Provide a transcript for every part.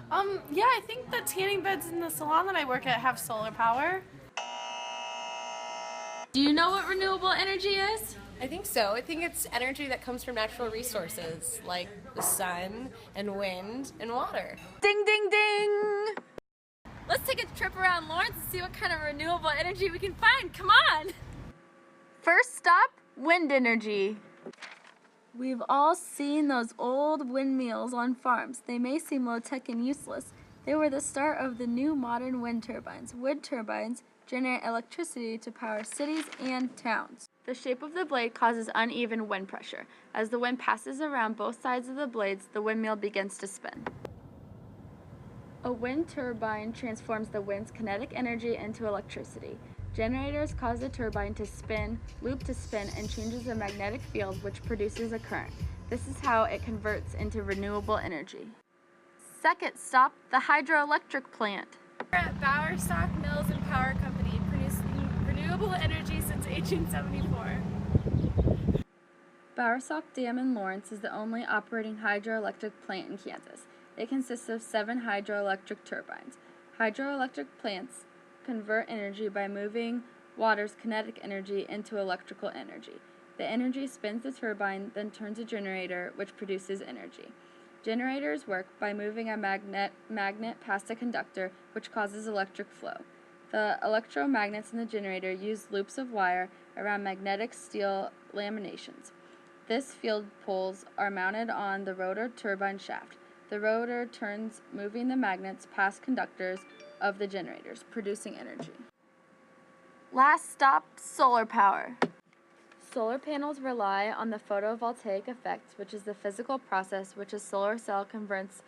Yeah, I think the tanning beds in the salon that I work at have solar power. Do you know what renewable energy is? I think so. I think it's energy that comes from natural resources like the sun and wind and water. Ding, ding, ding! Let's take a trip around Lawrence and see what kind of renewable energy we can find. Come on! First stop, wind energy. We've all seen those old windmills on farms. They may seem low-tech and useless. They were the start of the new modern wind turbines. Wind turbines generate electricity to power cities and towns. The shape of the blade causes uneven wind pressure. As the wind passes around both sides of the blades, the windmill begins to spin. A wind turbine transforms the wind's kinetic energy into electricity. Generators cause the turbine to spin, loop to spin, and changes the magnetic field, which produces a current. This is how it converts into renewable energy. Second stop, the hydroelectric plant. We're at Bowersock Mills and Power Company, producing renewable energy since 1874. Bowersock Dam in Lawrence is the only operating hydroelectric plant in Kansas. It consists of 7 hydroelectric turbines. Hydroelectric plants convert energy by moving water's kinetic energy into electrical energy. The energy spins the turbine, then turns a generator, which produces energy. Generators work by moving a magnet past a conductor, which causes electric flow. The electromagnets in the generator use loops of wire around magnetic steel laminations. This field poles are mounted on the rotor turbine shaft. The rotor turns, moving the magnets past conductors of the generators, producing energy. Last stop, solar power. Solar panels rely on the photovoltaic effect, which is the physical process which a solar cell converts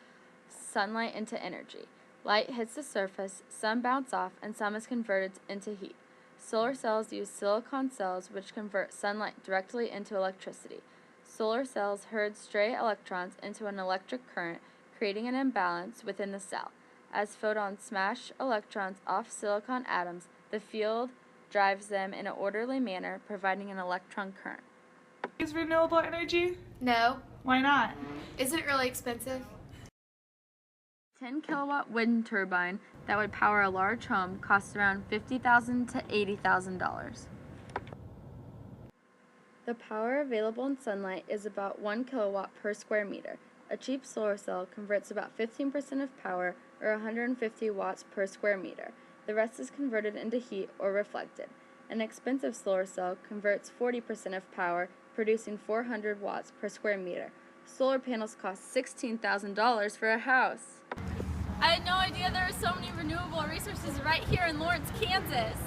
sunlight into energy. Light hits the surface, some bounce off, and some is converted into heat. Solar cells use silicon cells which convert sunlight directly into electricity. Solar cells herd stray electrons into an electric current, creating an imbalance within the cell. As photons smash electrons off silicon atoms, the field drives them in an orderly manner, providing an electron current. Is renewable energy? No. Why not? Isn't it really expensive? 10 kilowatt wind turbine that would power a large home costs around $50,000 to $80,000. The power available in sunlight is about 1 kilowatt per square meter. A cheap solar cell converts about 15% of power, or 150 watts per square meter. The rest is converted into heat or reflected. An expensive solar cell converts 40% of power, producing 400 watts per square meter. Solar panels cost $16,000 for a house. I had no idea there were so many renewable resources right here in Lawrence, Kansas.